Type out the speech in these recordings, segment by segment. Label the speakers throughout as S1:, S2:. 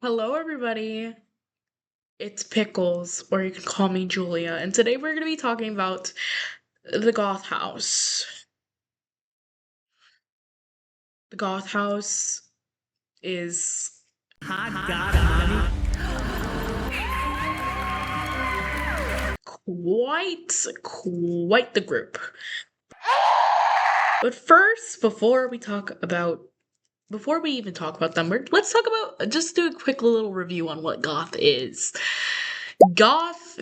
S1: Hello, everybody. It's Pickles, or you can call me Julia, and today we're going to be talking about the Goth House. The Goth House is quite the group. But first, before we even talk about them, let's talk about just do a quick little review on what goth is. Goth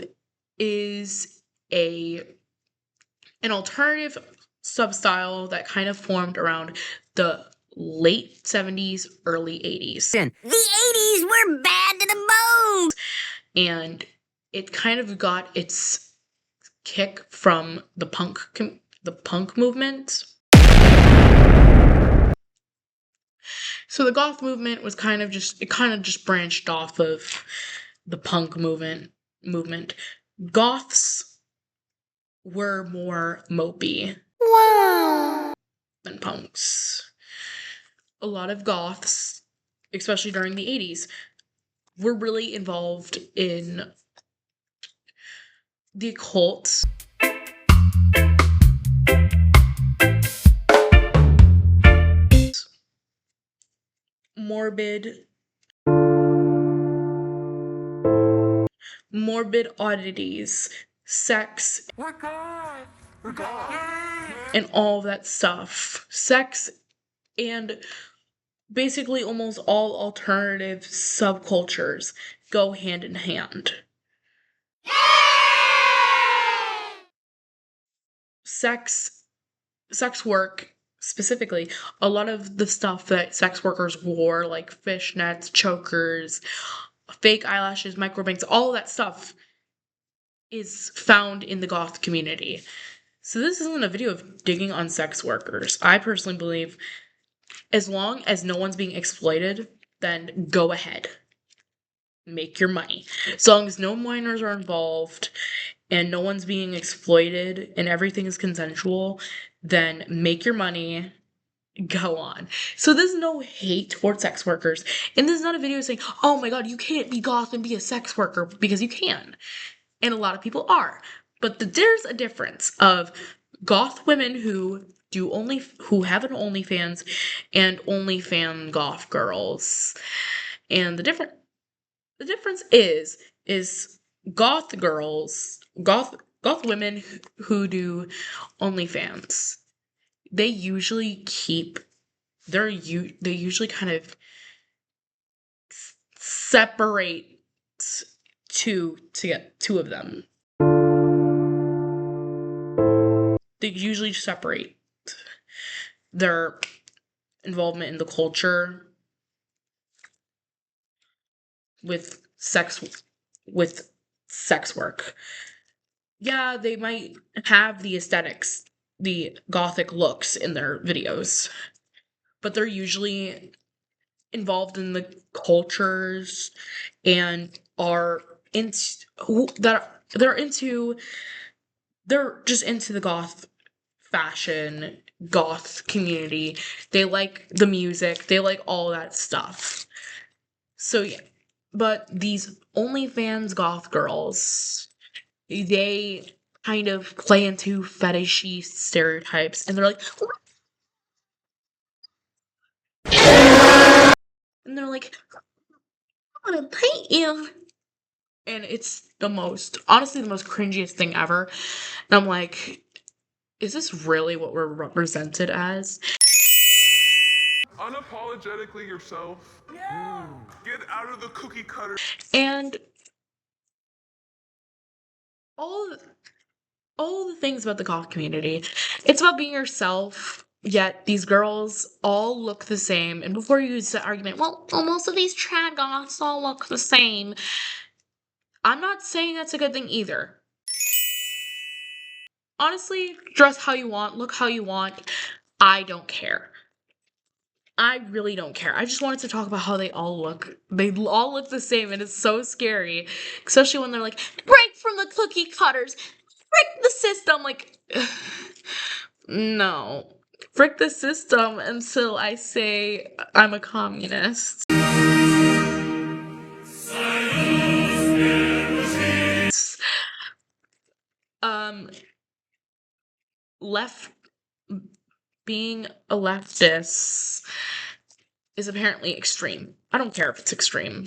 S1: is a an alternative substyle that kind of formed around the late 70s, early 80s.
S2: The 80s were bad to the bone!
S1: And it kind of got its kick from the punk movement. So the goth movement was kind of just branched off of the punk movement. Goths were more mopey.
S2: Wow!
S1: Than punks. A lot of goths, especially during the 80s, were really involved in the occult. Morbid oddities, sex, and all that stuff. Sex and basically almost all alternative subcultures go hand in hand. Sex work specifically, a lot of the stuff that sex workers wore, like fishnets, chokers, fake eyelashes, microbangs, all that stuff is found in the goth community. So this isn't a video of digging on sex workers. I personally believe as long as no one's being exploited, then go ahead. Make your money. As long as no minors are involved and no one's being exploited and everything is consensual, then make your money. Go on. So there's no hate towards sex workers. And this is not a video saying, oh my god, you can't be goth and be a sex worker, because you can. And a lot of people are. But there's a difference of goth women who have an OnlyFans and OnlyFan goth girls. And the difference is goth women who do OnlyFans. They usually kind of separate to get two of them. They usually separate their involvement in the culture with sex work. Yeah, they might have the aesthetics, the gothic looks in their videos, but they're usually involved in the cultures and are they're just into the goth fashion, goth community. They like the music, they like all that stuff. So yeah, but these OnlyFans goth girls, they kind of play into fetishy stereotypes, and they're like, I want to paint you. And it's honestly the most cringiest thing ever. And I'm like, is this really what we're represented as?
S3: Unapologetically yourself. Yeah. Get out of the cookie cutter.
S1: And all the things about the goth community, it's about being yourself. Yet these girls all look the same. And before you use the argument, well, most of these trad goths all look the same. I'm not saying that's a good thing either. Honestly, dress how you want, look how you want. I don't care. I really don't care. I just wanted to talk about how they all look. They all look the same, and it's so scary. Especially when they're like, break from the cookie cutters. Frick the system. Like, no. Frick the system until I say I'm a communist. being a leftist is apparently extreme. I don't care if it's extreme.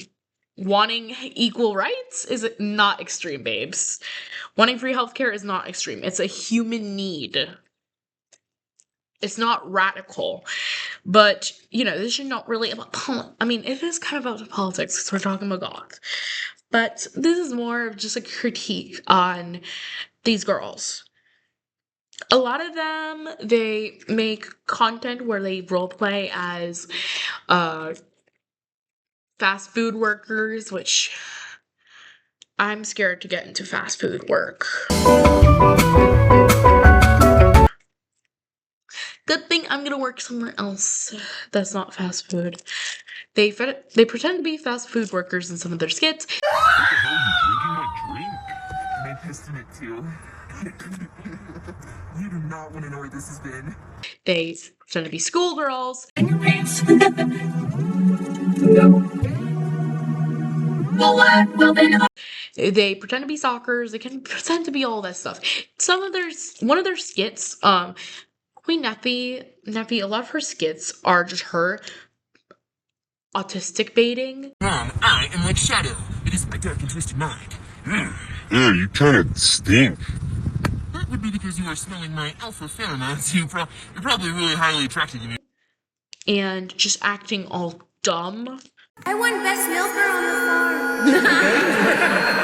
S1: Wanting equal rights is not extreme, babes. Wanting free healthcare is not extreme. It's a human need. It's not radical. But, this is not really about I mean, it is kind of about politics because we're talking about goth. But this is more of just a critique on these girls. A lot of them, they make content where they roleplay as fast food workers, which I'm scared to get into fast food work. Good thing I'm gonna work somewhere else that's not fast food. They pretend to be fast food workers in some of their skits.
S3: What the hell are you drinking my drink?
S4: And I pissed in it too. You do not want to know where this has been.
S1: They pretend to be schoolgirls. They pretend to be stalkers. They can pretend to be all that stuff. One of their skits, Queen Neffy, a lot of her skits are just her autistic baiting.
S4: I am like Shadow. It is my dark and twisted mind.
S3: Yeah, you kind of stink.
S4: That would be because you are smelling my alpha pheromones. You're probably really highly attracted to me.
S1: And just acting all dumb.
S2: I won Best Milker on the farm.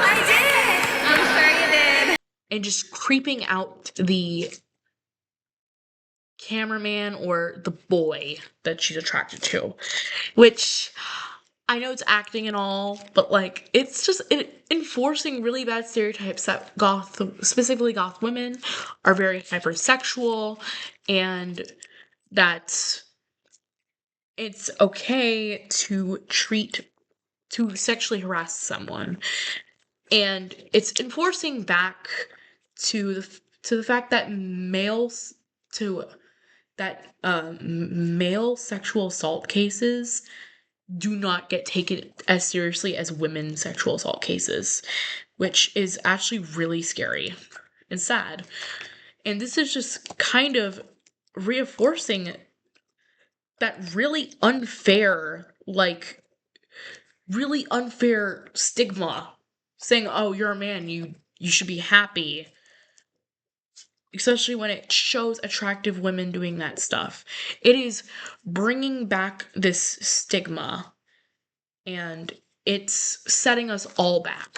S2: I did. I'm sure you did.
S1: And just creeping out the cameraman or the boy that she's attracted to. Which, I know it's acting and all, but it's just enforcing really bad stereotypes that specifically goth women are very hypersexual, and that it's okay to sexually harass someone. And it's enforcing back to the fact that male sexual assault cases do not get taken as seriously as women's sexual assault cases, which is actually really scary and sad. And this is just kind of reinforcing that really unfair stigma, saying, oh, you're a man, you should be happy, especially when it shows attractive women doing that stuff. It is bringing back this stigma, and it's setting us all back.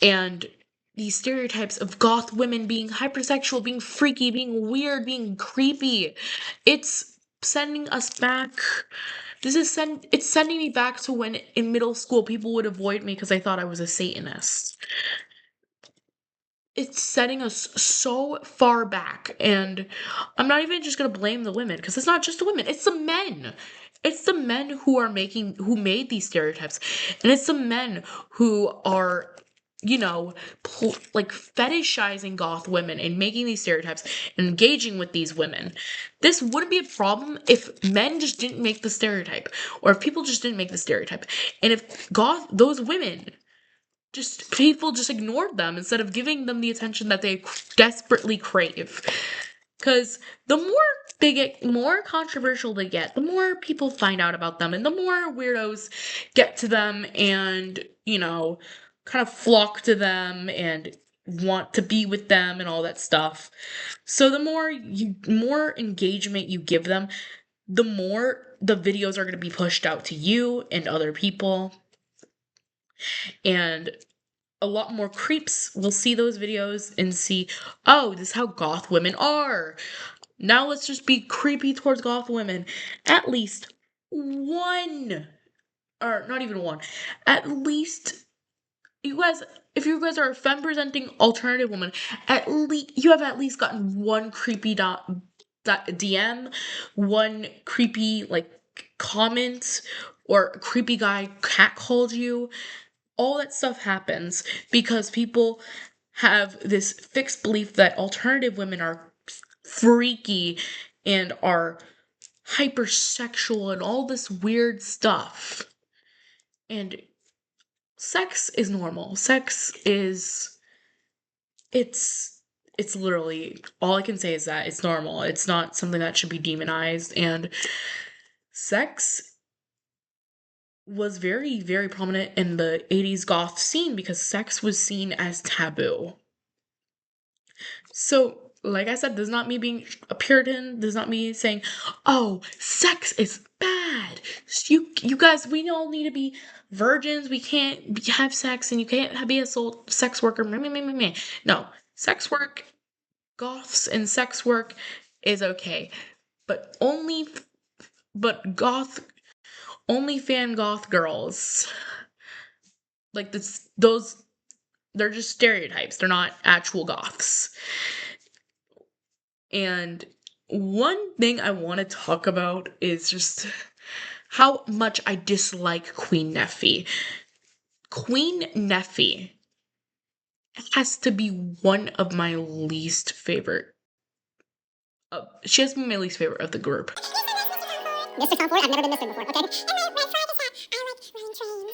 S1: And these stereotypes of goth women being hypersexual, being freaky, being weird, being creepy, it's sending us back. It's sending me back to when in middle school people would avoid me because I thought I was a Satanist. It's setting us so far back, and I'm not even just gonna blame the women, because it's not just the women, it's the men. It's the men who made these stereotypes, and it's the men who are, fetishizing goth women and making these stereotypes and engaging with these women. This wouldn't be a problem if men just didn't make the stereotype, or if people just didn't make the stereotype, and if those women people just ignored them instead of giving them the attention that they desperately crave. Because the more controversial they get, the more people find out about them, and the more weirdos get to them and, kind of flock to them and want to be with them and all that stuff. So the more engagement you give them, the more the videos are going to be pushed out to you and other people. And a lot more creeps will see those videos and see, oh, this is how goth women are. Now let's just be creepy towards goth women. At least one, or not even one, at least, if you guys are a femme presenting alternative woman, you have at least gotten one creepy DM, one creepy comment, or a creepy guy catcalled you. All that stuff happens because people have this fixed belief that alternative women are freaky and are hypersexual and all this weird stuff. And sex is normal. Sex is it's literally, all I can say is that it's normal. It's not something that should be demonized. And sex was very, very prominent in the 80s goth scene because sex was seen as taboo. So, like I said, this is not me being a Puritan. This is not me saying, "Oh, sex is bad. You guys, we all need to be virgins. We can't have sex, and you can't be a sex worker." Meh, meh, meh, meh, meh. No, sex work, goths, and sex work is okay, but only fan goth girls, like this, those, they're just stereotypes. They're not actual goths. And one thing I want to talk about is just how much I dislike Queen Neffy. Queen Neffy has to be one of my least favorite. She has to be my least favorite of the group.
S5: Mr. Tom Ford, I've never been Mr. before, okay? And my pride is that I like running trains.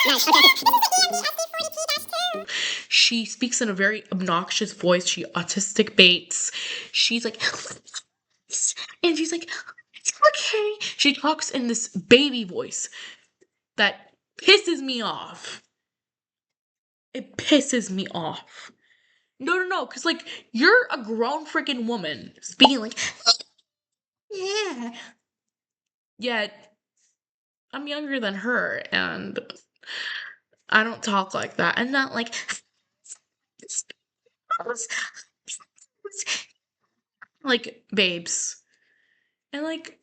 S5: Nice, okay. This is the EMB SC40P-2.
S1: She speaks in a very obnoxious voice. She autistic baits. She's like, and she's like, okay. She talks in this baby voice that pisses me off. It pisses me off. No, because, like, you're a grown freaking woman speaking like, yeah. Yet, I'm younger than her, and I don't talk like that. And not like, like, babes. And, like,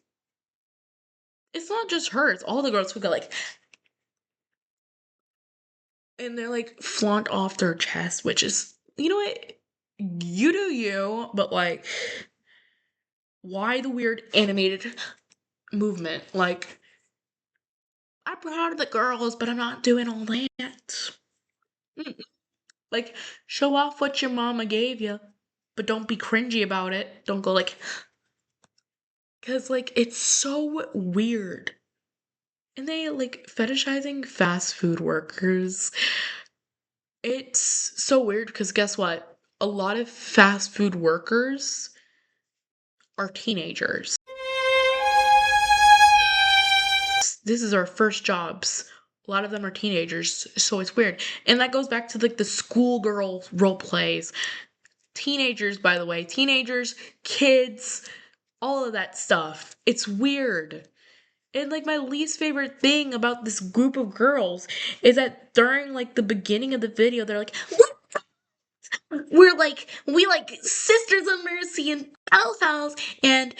S1: it's not just her, it's all the girls who go, like, and they're, like, flaunt off their chest, which is, you know what? You do you, but, like, why the weird animated movement? Like, I'm proud of the girls, but I'm not doing all that. Like, show off what your mama gave you, but don't be cringy about it. Don't go like, because, like, it's so weird. And they, like, fetishizing fast food workers. It's so weird because guess what? A lot of fast food workers are teenagers. This is our first jobs. A lot of them are teenagers, so it's weird. And that goes back to, like, the schoolgirl role plays. Teenagers, by the way, kids, all of that stuff. It's weird. And, like, my least favorite thing about this group of girls is that during, like, the beginning of the video, they're like, we like Sisters of Mercy and House, and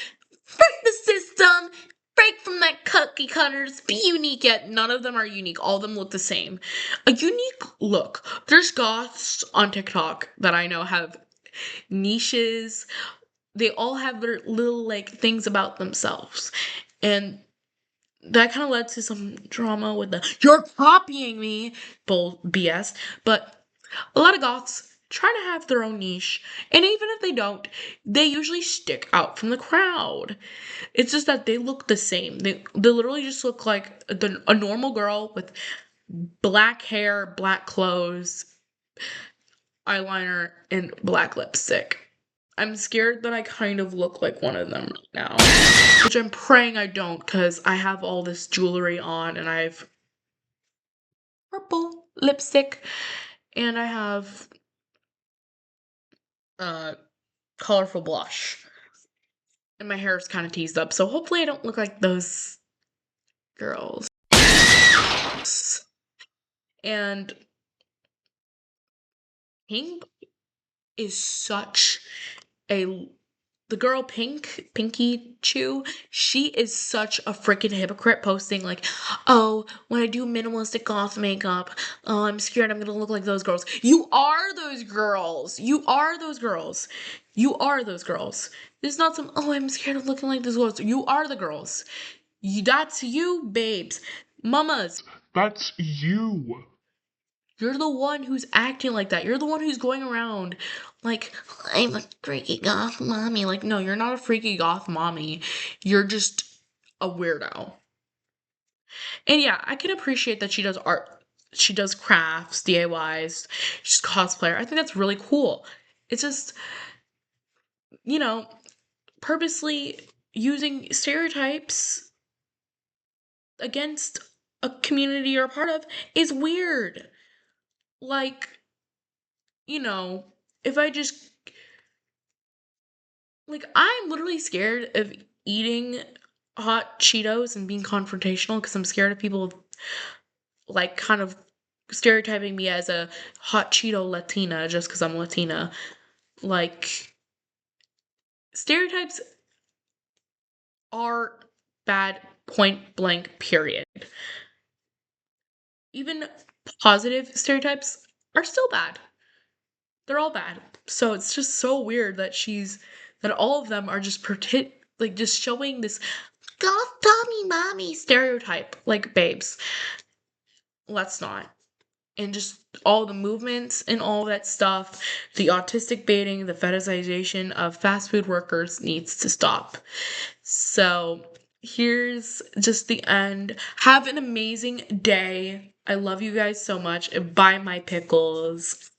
S1: break the system, break from that cookie cutters, be unique, yet none of them are unique. All of them look the same. A unique look. There's goths on TikTok that I know have niches. They all have their little, like, things about themselves. And that kind of led to some drama with the "you're copying me" bull BS. But a lot of goths try to have their own niche, and even if they don't, they usually stick out from the crowd. It's just that they look the same. They literally just look like a normal girl with black hair, black clothes, eyeliner, and black lipstick. I'm scared that I kind of look like one of them right now, which I'm praying I don't, because I have all this jewelry on, and I have purple lipstick, and I have colorful blush, and my hair is kind of teased up, so hopefully I don't look like those girls. And Pink is such a the girl Pinky Chew, she is such a freaking hypocrite, posting like, "Oh, when I do minimalistic goth makeup, oh, I'm scared I'm gonna look like those girls." You are those girls. You are those girls. You are those girls. This is not some, "Oh, I'm scared of looking like those girls." You are the girls. That's you, babes. Mamas.
S3: That's you.
S1: You're the one who's acting like that. You're the one who's going around like, "I'm a freaky goth mommy." Like, no, you're not a freaky goth mommy. You're just a weirdo. And yeah, I can appreciate that she does art. She does crafts, DIYs. She's a cosplayer. I think that's really cool. It's just, you know, purposely using stereotypes against a community you're a part of is weird. Like, you know, if I just, like, I'm literally scared of eating hot Cheetos and being confrontational because I'm scared of people, like, kind of stereotyping me as a hot Cheeto Latina just because I'm Latina. Like, stereotypes are bad, point blank, period. Even positive stereotypes are still bad. They're all bad. So it's just so weird that all of them are just like just showing this goth Tommy mommy stereotype. Like, babes, let's not. And just all the movements and all that stuff, the autistic baiting, the fetishization of fast food workers needs to stop. So here's just the end. Have an amazing day. I love you guys so much. Buy my pickles.